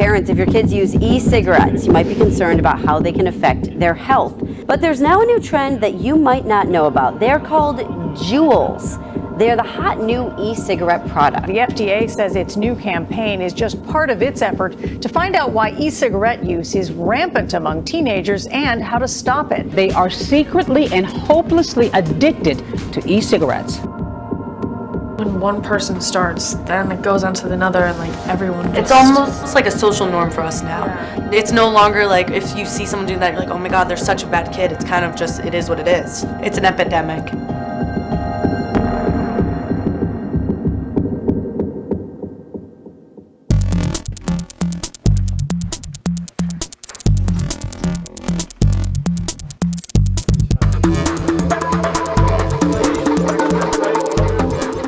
Parents, if your kids use e-cigarettes, you might be concerned about how they can affect their health. But there's now a new trend that you might not know about. They're called Juuls. They're the hot new e-cigarette product. The FDA says its new campaign is just part of its effort to find out why e-cigarette use is rampant among teenagers and how to stop it. They are secretly and hopelessly addicted to e-cigarettes. When one person starts, then it goes on to another, and like everyone just... It's almost like a social norm for us now. Yeah. It's no longer like if you see someone doing that, you're like, oh my God, they're such a bad kid. It's kind of just, it is what it is. It's an epidemic.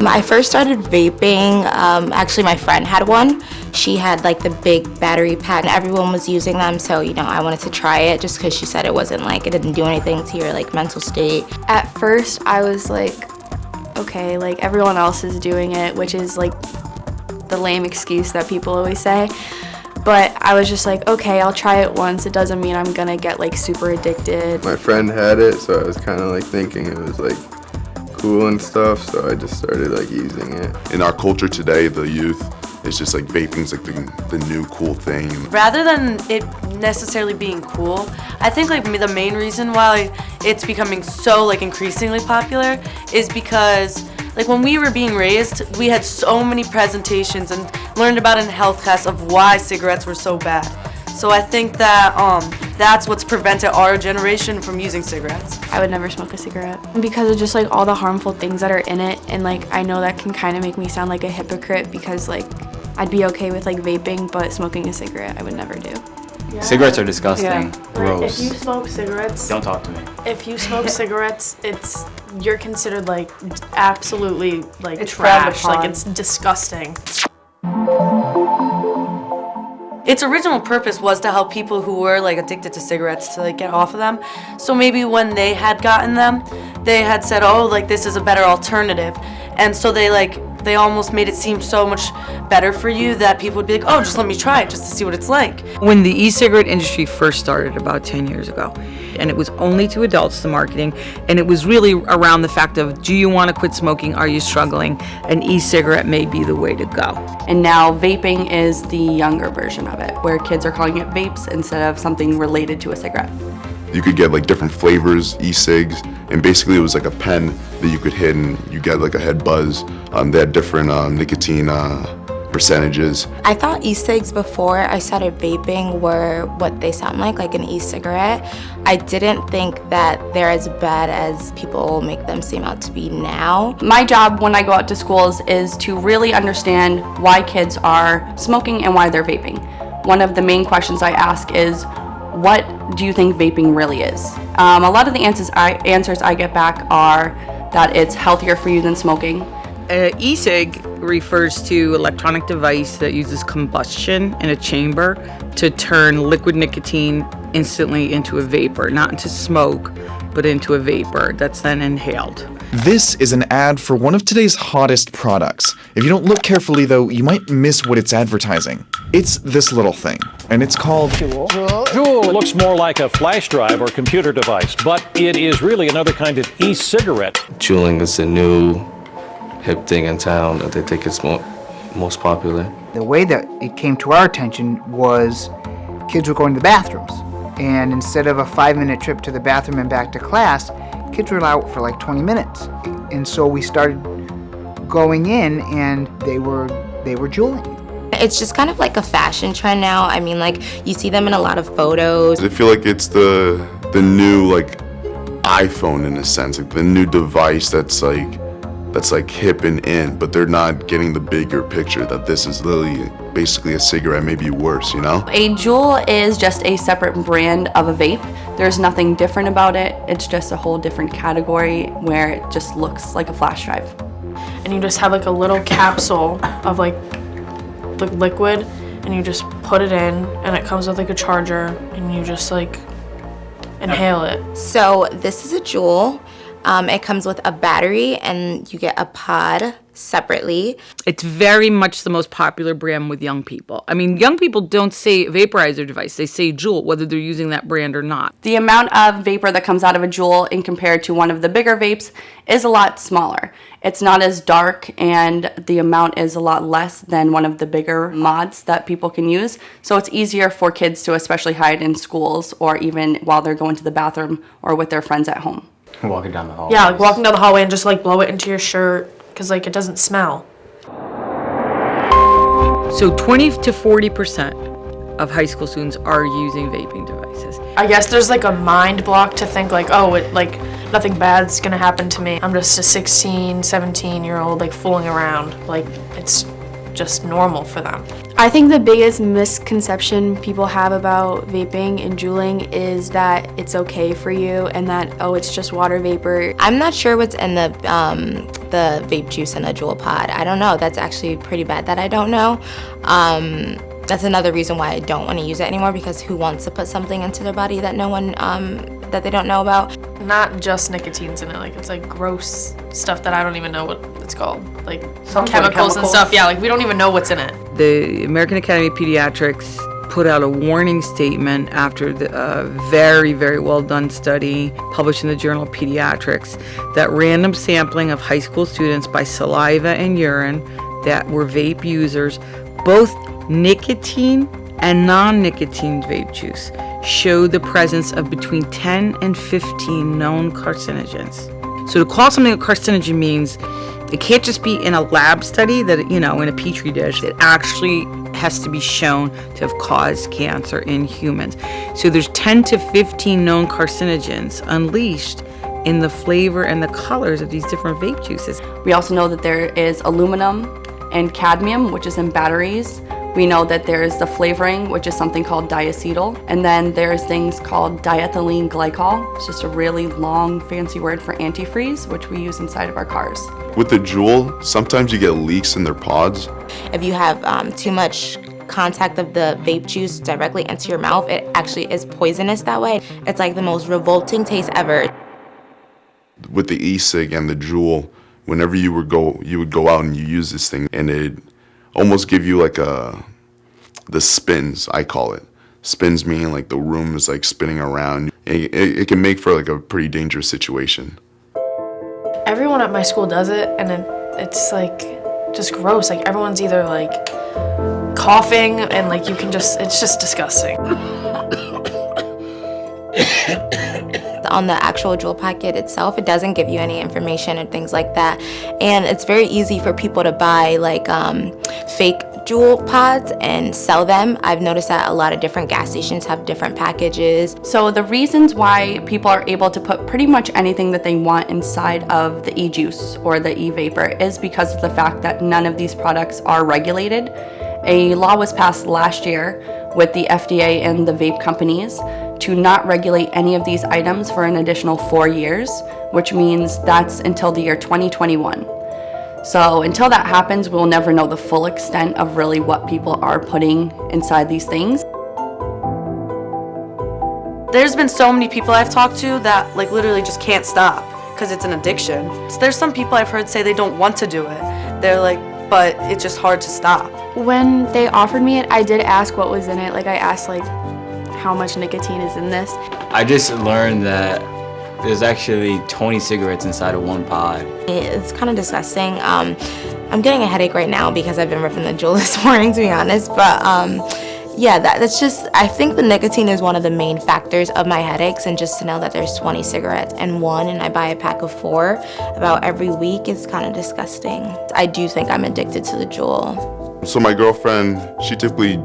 I first started vaping, actually my friend had one. She had like the big battery pack and everyone was using them, so I wanted to try it just because she said it wasn't like, it didn't do anything to your like mental state. At first I was like, okay, like everyone else is doing it, which is like the lame excuse that people always say. But I was just like, okay, I'll try it once. It doesn't mean I'm gonna get like super addicted. My friend had it, so I was kind of like thinking it was like cool and stuff, so I just started like using it. In our culture today, the youth, it's just like vaping's like the new cool thing. Rather than it necessarily being cool, I think like the main reason why it's becoming so like increasingly popular is because like when we were being raised, we had so many presentations and learned about in health class of why cigarettes were so bad. So I think that that's what's prevented our generation from using cigarettes. I would never smoke a cigarette because of just like all the harmful things that are in it, and like I know that can kind of make me sound like a hypocrite because like I'd be okay with like vaping, but smoking a cigarette I would never do. Yeah. Cigarettes are disgusting. Yeah. Gross. If you smoke cigarettes, don't talk to me. If you smoke cigarettes, you're considered like absolutely like it's trash. Like it's disgusting. Its original purpose was to help people who were like addicted to cigarettes to like get off of them. So maybe when they had gotten them, they had said, oh, like this is a better alternative. And so they almost made it seem so much better for you that people would be like, oh, just let me try it just to see what it's like. When the e-cigarette industry first started about 10 years ago, and it was only to adults, the marketing, and it was really around the fact of, do you want to quit smoking? Are you struggling? An e-cigarette may be the way to go. And now vaping is the younger version of it, where kids are calling it vapes instead of something related to a cigarette. You could get like different flavors, e-cigs, and basically it was like a pen that you could hit and you get like a head buzz. They had different nicotine percentages. I thought e-cigs before I started vaping were what they sound like an e-cigarette. I didn't think that they're as bad as people make them seem out to be now. My job when I go out to schools is to really understand why kids are smoking and why they're vaping. One of the main questions I ask is, what do you think vaping really is? A lot of the answers I get back are that it's healthier for you than smoking. E-cig refers to electronic device that uses combustion in a chamber to turn liquid nicotine instantly into a vapor, not into smoke, but into a vapor that's then inhaled. This is an ad for one of today's hottest products. If you don't look carefully though, you might miss what it's advertising. It's this little thing, and it's called Juul. Juul looks more like a flash drive or computer device, but it is really another kind of e-cigarette. Juuling is a new hip thing in town that they think is most popular. The way that it came to our attention was kids were going to the bathrooms, and instead of a 5-minute trip to the bathroom and back to class, kids were out for like 20 minutes. And so we started going in and they were juuling. It's just kind of like a fashion trend now. I mean, like you see them in a lot of photos. I feel like it's the new like iPhone in a sense, like the new device that's like hip and in, but they're not getting the bigger picture that this is literally basically a cigarette, maybe worse, you know? A Juul is just a separate brand of a vape. There's nothing different about it. It's just a whole different category where it just looks like a flash drive. And you just have like a little capsule of like the liquid, and you just put it in, and it comes with like a charger, and you just like inhale it. So this is a Juul. It comes with a battery and you get a pod separately. It's very much the most popular brand with young people. I mean, young people don't say vaporizer device, they say Juul, whether they're using that brand or not. The amount of vapor that comes out of a Juul in compared to one of the bigger vapes is a lot smaller. It's not as dark and the amount is a lot less than one of the bigger mods that people can use. So it's easier for kids to especially hide in schools or even while they're going to the bathroom or with their friends at home. Walking down the hallway. Yeah, like walking down the hallway and just like blow it into your shirt because like it doesn't smell. So 20 to 40% of high school students are using vaping devices. I guess there's like a mind block to think like, oh, like nothing bad's gonna happen to me. I'm just a 16, 17-year-old like fooling around. Like it's just normal for them. I think the biggest misconception people have about vaping and juuling is that it's okay for you and that, oh, it's just water vapor. I'm not sure what's in the vape juice in a Juul pod. I don't know. That's actually pretty bad that I don't know. That's another reason why I don't want to use it anymore, because who wants to put something into their body that no one, that they don't know about? Not just nicotine's in it, like it's like gross stuff that I don't even know what it's called. Like chemicals and stuff, yeah, like we don't even know what's in it. The American Academy of Pediatrics put out a warning statement after the very, very well done study published in the Journal of Pediatrics that random sampling of high school students by saliva and urine that were vape users, both nicotine and non-nicotine vape juice, showed the presence of between 10 and 15 known carcinogens. So to call something a carcinogen means it can't just be in a lab study that, you know, in a petri dish. It actually has to be shown to have caused cancer in humans. So there's 10 to 15 known carcinogens unleashed in the flavor and the colors of these different vape juices. We also know that there is aluminum and cadmium, which is in batteries. We know that there's the flavoring, which is something called diacetyl. And then there's things called diethylene glycol. It's just a really long, fancy word for antifreeze, which we use inside of our cars. With the Juul, sometimes you get leaks in their pods. If you have too much contact of the vape juice directly into your mouth, it actually is poisonous that way. It's like the most revolting taste ever. With the e-cig and the Juul, whenever you would go out and you use this thing, and it almost give you like the spins, I call it. Spins meaning like the room is like spinning around. It can make for like a pretty dangerous situation. Everyone at my school does it, and it's like just gross. Like everyone's either like coughing and like you can just, it's just disgusting. On the actual Juul packet itself, it doesn't give you any information and things like that. And it's very easy for people to buy like fake Juul pods and sell them. I've noticed that a lot of different gas stations have different packages. So the reasons why people are able to put pretty much anything that they want inside of the e-juice or the e-vapor is because of the fact that none of these products are regulated. A law was passed last year with the FDA and the vape companies to not regulate any of these items for an additional 4 years, which means that's until the year 2021. So until that happens, we'll never know the full extent of really what people are putting inside these things. There's been so many people I've talked to that like literally just can't stop because it's an addiction. So there's some people I've heard say they don't want to do it. They're like, but it's just hard to stop. When they offered me it, I did ask what was in it. Like I asked like how much nicotine is in this. I just learned that there's actually 20 cigarettes inside of one pod. It's kind of disgusting. I'm getting a headache right now because I've been ripping the Juul this morning, to be honest. But yeah, that's just, I think the nicotine is one of the main factors of my headaches, and just to know that there's 20 cigarettes in one and I buy a pack of 4 about every week is kind of disgusting. I do think I'm addicted to the Juul. So my girlfriend, she typically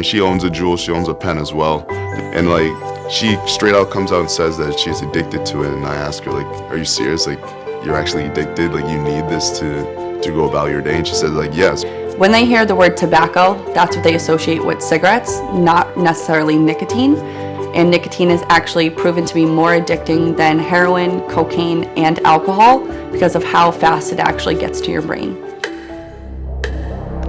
she owns a Juul, she owns a pen as well. And like, she straight out comes out and says that she's addicted to it. And I ask her like, are you serious? Like, you're actually addicted? Like, you need this to go about your day? And she says like, yes. When they hear the word tobacco, that's what they associate with cigarettes, not necessarily nicotine. And nicotine is actually proven to be more addicting than heroin, cocaine, and alcohol because of how fast it actually gets to your brain.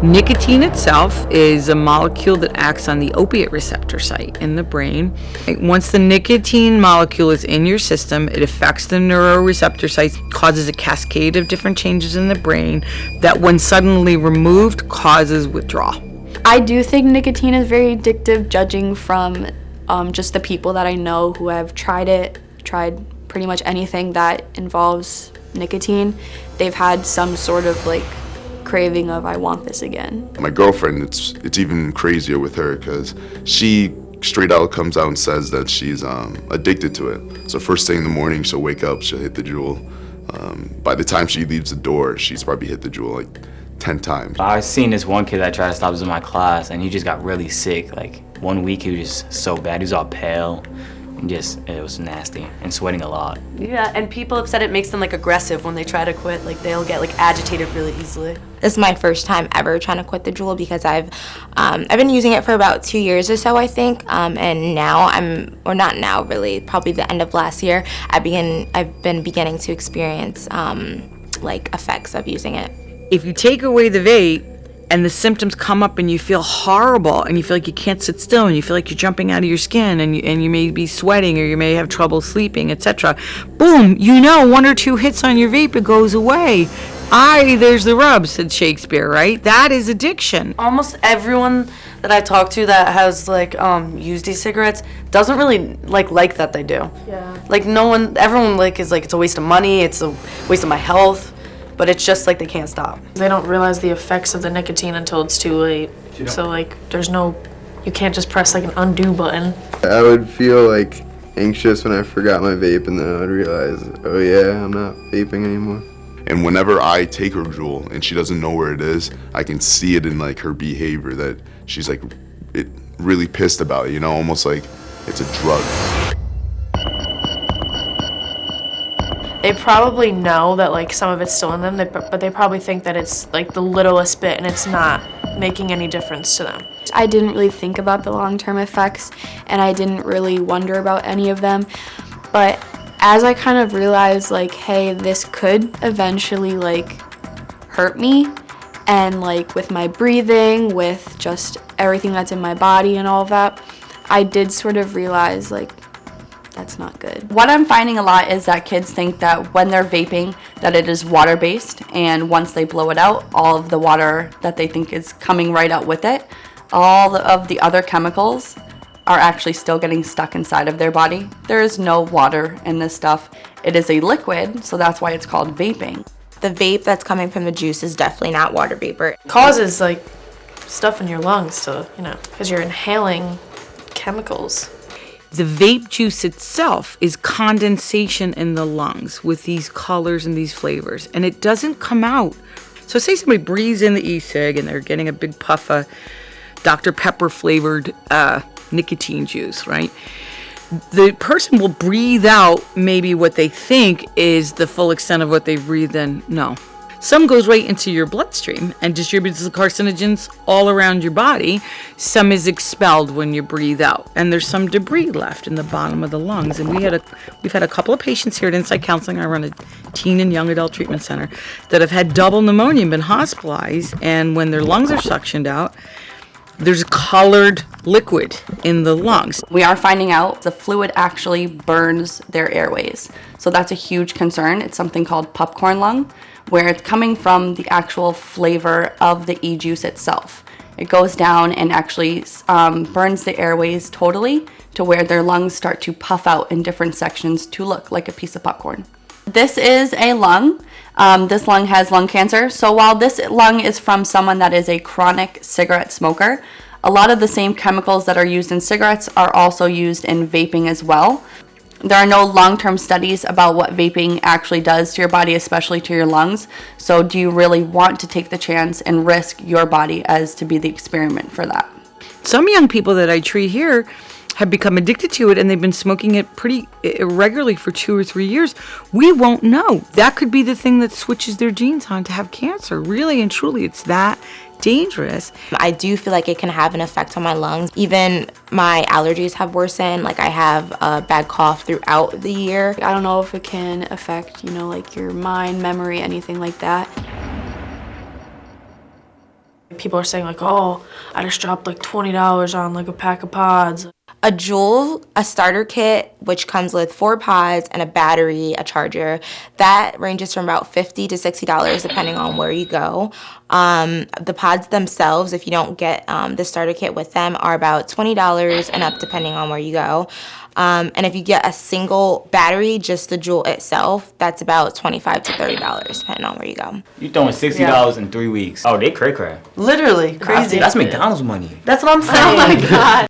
Nicotine itself is a molecule that acts on the opiate receptor site in the brain. Once the nicotine molecule is in your system, it affects the neuroreceptor sites, causes a cascade of different changes in the brain that when suddenly removed causes withdrawal. I do think nicotine is very addictive, judging from just the people that I know who have tried pretty much anything that involves nicotine. They've had some sort of like craving of, I want this again. My girlfriend, it's even crazier with her because she straight out comes out and says that she's addicted to it. So first thing in the morning, she'll wake up, she'll hit the Juul. By the time she leaves the door, she's probably hit the Juul like 10 times. I've seen this one kid that tried to stop us in my class, and he just got really sick. Like 1 week, he was just so bad. He was all pale. It was nasty and sweating a lot. Yeah, and people have said it makes them like aggressive when they try to quit. Like they'll get like agitated really easily. This is my first time ever trying to quit the Juul because I've been using it for about 2 years or so, I think. And now not now really, probably the end of last year, I've been beginning to experience like effects of using it. If you take away the vape and the symptoms come up and you feel horrible and you feel like you can't sit still and you feel like you're jumping out of your skin and you may be sweating or you may have trouble sleeping, etc. Boom, 1 or 2 hits on your vape, it goes away. There's the rub, said Shakespeare, right? That is addiction. Almost everyone that I talk to that has like used e-cigarettes doesn't really like that they do. Yeah. Like everyone like is like, it's a waste of money, it's a waste of my health. But it's just like they can't stop. They don't realize the effects of the nicotine until it's too late. So like you can't just press like an undo button. I would feel like anxious when I forgot my vape, and then I would realize, oh yeah, I'm not vaping anymore. And whenever I take her Juul and she doesn't know where it is, I can see it in like her behavior that she's like really pissed about it, almost like it's a drug. They probably know that like some of it's still in them, but they probably think that it's like the littlest bit and it's not making any difference to them. I didn't really think about the long-term effects, and I didn't really wonder about any of them. But as I kind of realized like, hey, this could eventually like hurt me, and like with my breathing, with just everything that's in my body and all of that, I did sort of realize like, that's not good. What I'm finding a lot is that kids think that when they're vaping that it is water-based, and once they blow it out, all of the water that they think is coming right out with it, all of the other chemicals are actually still getting stuck inside of their body. There is no water in this stuff. It is a liquid, so that's why it's called vaping. The vape that's coming from the juice is definitely not water vapor. It causes like stuff in your lungs to, because you're inhaling chemicals. The vape juice itself is condensation in the lungs with these colors and these flavors, and it doesn't come out. So say somebody breathes in the e-cig and they're getting a big puff of Dr. Pepper flavored nicotine juice, right? The person will breathe out maybe what they think is the full extent of what they breathed in. No. Some goes right into your bloodstream and distributes the carcinogens all around your body. Some is expelled when you breathe out. And there's some debris left in the bottom of the lungs. And we've had a couple of patients here at Insight Counseling. I run a teen and young adult treatment center that have had double pneumonia and been hospitalized. And when their lungs are suctioned out, there's colored liquid in the lungs. We are finding out the fluid actually burns their airways. So that's a huge concern. It's something called popcorn lung, where it's coming from the actual flavor of the e-juice itself. It goes down and actually burns the airways totally to where their lungs start to puff out in different sections to look like a piece of popcorn. This is a lung. This lung has lung cancer. So while this lung is from someone that is a chronic cigarette smoker, a lot of the same chemicals that are used in cigarettes are also used in vaping as well. There are no long-term studies about what vaping actually does to your body, especially to your lungs. So do you really want to take the chance and risk your body as to be the experiment for that? Some young people that I treat here have become addicted to it, and they've been smoking it pretty regularly for 2 or 3 years. We won't know. That could be the thing that switches their genes on to have cancer. Really and truly, it's that dangerous. I do feel like it can have an effect on my lungs. Even my allergies have worsened. Like I have a bad cough throughout the year. I don't know if it can affect, like your mind, memory, anything like that. people are saying like, oh, I just dropped like $20 on like a pack of pods. A Juul, a starter kit, which comes with 4 pods and a battery, a charger, that ranges from about $50 to $60 depending on where you go. The pods themselves, if you don't get the starter kit with them, are about $20 and up depending on where you go. And if you get a single battery, just the Juul itself, that's about $25 to $30 depending on where you go. You throwing $60 in 3 weeks. Oh, they cray. Literally crazy. That's McDonald's money. That's what I'm saying. Oh my god.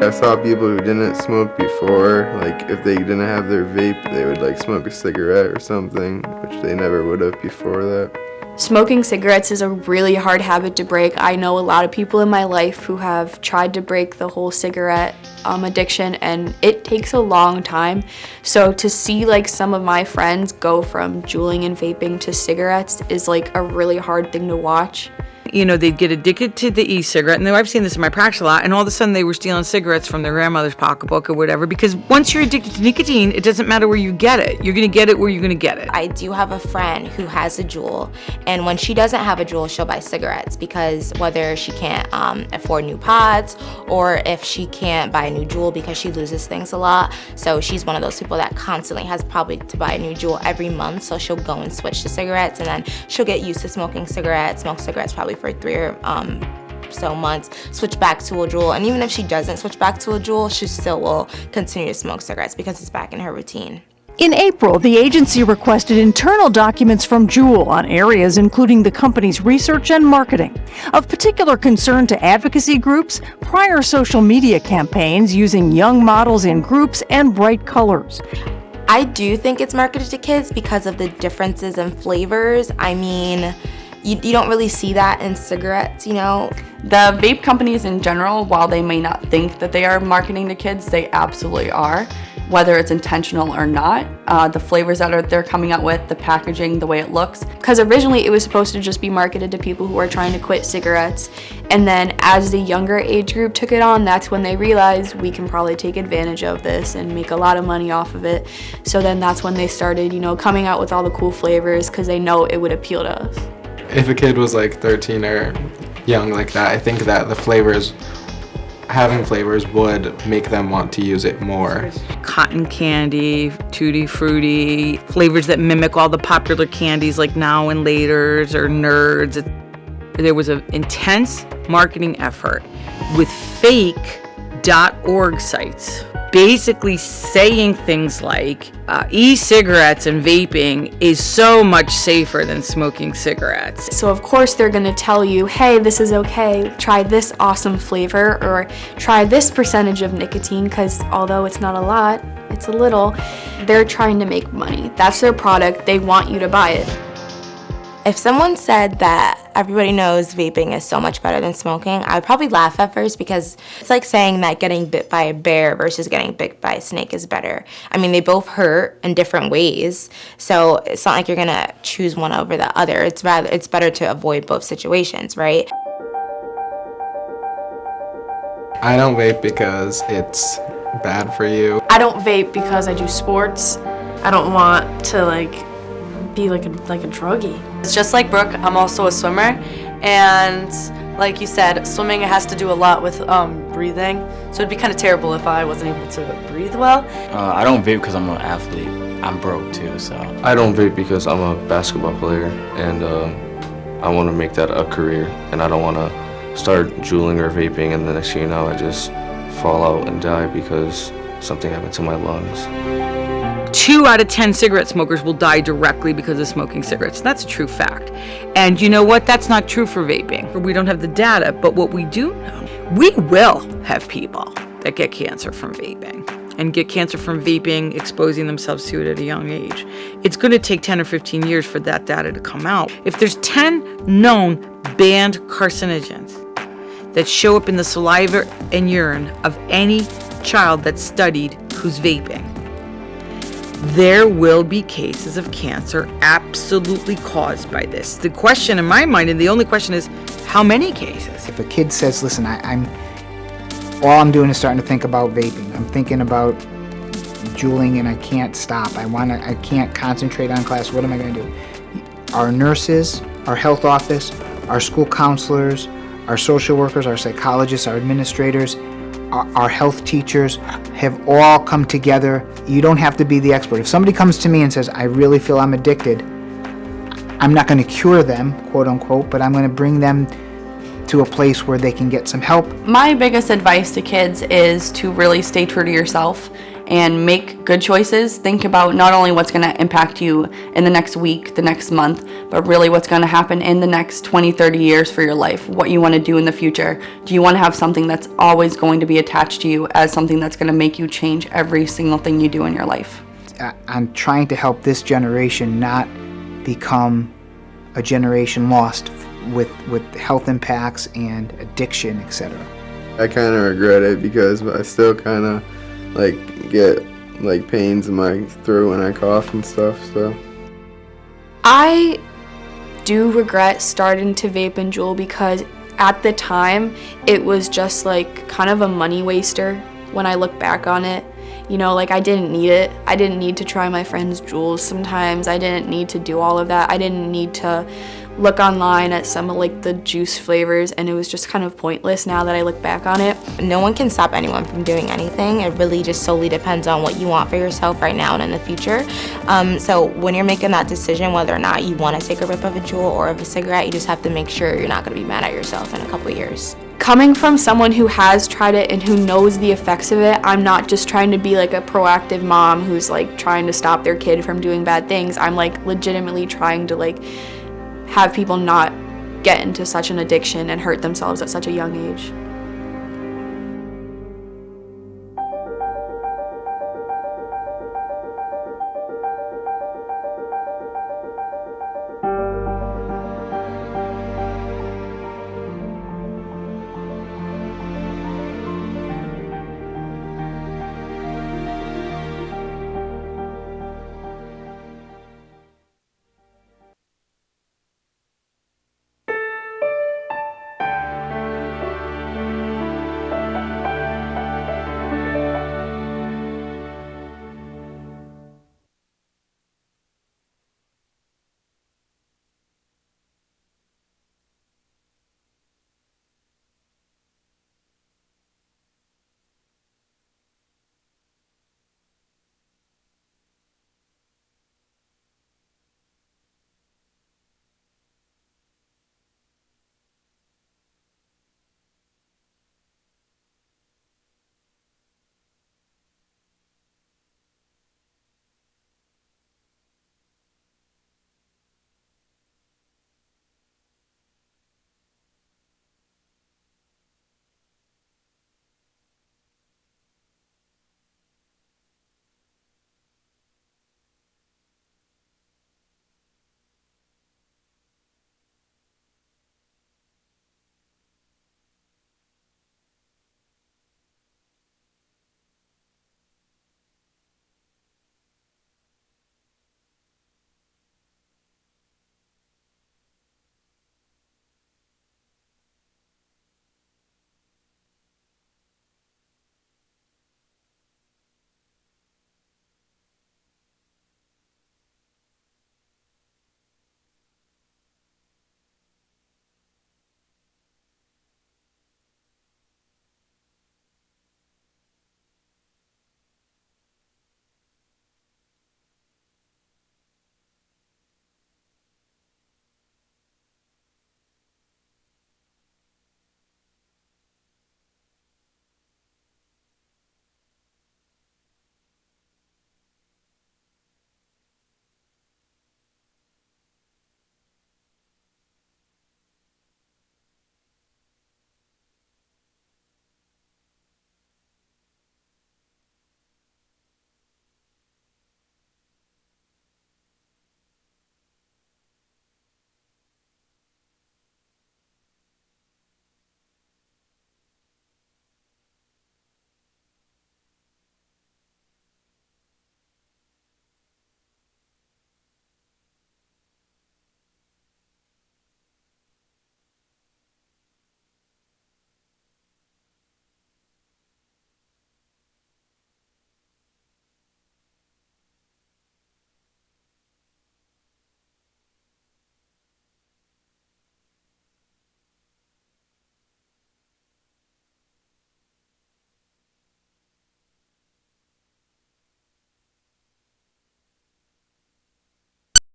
I saw people who didn't smoke before, like if they didn't have their vape, they would like smoke a cigarette or something, which they never would have before that. Smoking cigarettes is a really hard habit to break. I know a lot of people in my life who have tried to break the whole cigarette addiction, and it takes a long time. So to see like some of my friends go from juuling and vaping to cigarettes is like a really hard thing to watch. You know, they'd get addicted to the e-cigarette, and I've seen this in my practice a lot, and all of a sudden they were stealing cigarettes from their grandmother's pocketbook or whatever, because once you're addicted to nicotine, it doesn't matter where you get it. You're going to get it where you're going to get it. I do have a friend who has a Juul, and when she doesn't have a Juul, she'll buy cigarettes, because whether she can't afford new pods, or if she can't buy a new Juul because she loses things a lot, so she's one of those people that constantly has probably to buy a new Juul every month, so she'll go and switch to cigarettes, and then she'll get used to smoking cigarettes, smoke cigarettes probably for 3 or so months, switch back to a Juul, and even if she doesn't switch back to a Juul, she still will continue to smoke cigarettes because it's back in her routine. In April, the agency requested internal documents from Juul on areas including the company's research and marketing. Of particular concern to advocacy groups, prior social media campaigns using young models in groups and bright colors. I do think it's marketed to kids because of the differences in flavors. I mean, you don't really see that in cigarettes, you know? The vape companies in general, while they may not think that they are marketing to kids, they absolutely are, whether it's intentional or not. The flavors that they're coming out with, the packaging, the way it looks. Because originally it was supposed to just be marketed to people who are trying to quit cigarettes, and then as the younger age group took it on, that's when they realized we can probably take advantage of this and make a lot of money off of it. So then that's when they started, you know, coming out with all the cool flavors because they know it would appeal to us. If a kid was like 13 or young like that, I think that the flavors, having flavors would make them want to use it more. Cotton candy, tutti frutti, flavors that mimic all the popular candies like Now and Laters or Nerds. There was an intense marketing effort with fake.org sites basically saying things like e-cigarettes and vaping is so much safer than smoking cigarettes. So of course they're gonna tell you, hey, this is okay, try this awesome flavor, or try this percentage of nicotine, because although it's not a lot, it's a little. They're trying to make money. That's their product, they want you to buy it. If someone said that everybody knows vaping is so much better than smoking, I would probably laugh at first, because it's like saying that getting bit by a bear versus getting bit by a snake is better. I mean, they both hurt in different ways, so it's not like you're gonna choose one over the other. It's better to avoid both situations, right? I don't vape because it's bad for you. I don't vape because I do sports. I don't want to be like a druggie. It's just like Brooke, I'm also a swimmer, and like you said, swimming has to do a lot with breathing, so it'd be kind of terrible if I wasn't able to breathe well. I don't vape because I'm an athlete. I'm broke too, so. I don't vape because I'm a basketball player, and I want to make that a career, and I don't want to start juuling or vaping, and the next thing you know, I just fall out and die because something happened to my lungs. 2 out of 10 cigarette smokers will die directly because of smoking cigarettes. That's a true fact. And you know what? That's not true for vaping. We don't have the data, but what we do know, we will have people that get cancer from vaping, and get cancer from vaping, exposing themselves to it at a young age. It's going to take 10 or 15 years for that data to come out. If there's 10 known banned carcinogens that show up in the saliva and urine of any child that's studied who's vaping, there will be cases of cancer absolutely caused by this. The question in my mind, and the only question, is how many cases? If a kid says, listen, all I'm doing is starting to think about vaping. I'm thinking about juuling and I can't stop. I can't concentrate on class. What am I going to do? Our nurses our health office, our school counselors, our social workers, our psychologists, our administrators, our health teachers have all come together. You don't have to be the expert. If somebody comes to me and says, I really feel I'm addicted, I'm not going to cure them, quote unquote, but I'm going to bring them to a place where they can get some help. My biggest advice to kids is to really stay true to yourself and make good choices. Think about not only what's going to impact you in the next week, the next month, but really what's going to happen in the next 20, 30 years for your life, what you want to do in the future. Do you want to have something that's always going to be attached to you as something that's going to make you change every single thing you do in your life? I'm trying to help this generation not become a generation lost with health impacts and addiction, etc. I kind of regret it because I still kind of get pains in my throat when I cough and stuff, so. I do regret starting to vape and Juul because at the time it was just kind of a money waster when I look back on it. You know, I didn't need it. I didn't need to try my friends' Juuls sometimes. I didn't need to do all of that. I didn't need to look online at some of the juice flavors, and it was just kind of pointless now that I look back on it. No one can stop anyone from doing anything. It really just solely depends on what you want for yourself right now and in the future. So when you're making that decision whether or not you want to take a rip of a Juul or of a cigarette, you just have to make sure you're not going to be mad at yourself in a couple years. Coming from someone who has tried it and who knows the effects of it, I'm not just trying to be a proactive mom who's trying to stop their kid from doing bad things. I'm legitimately trying to have people not get into such an addiction and hurt themselves at such a young age.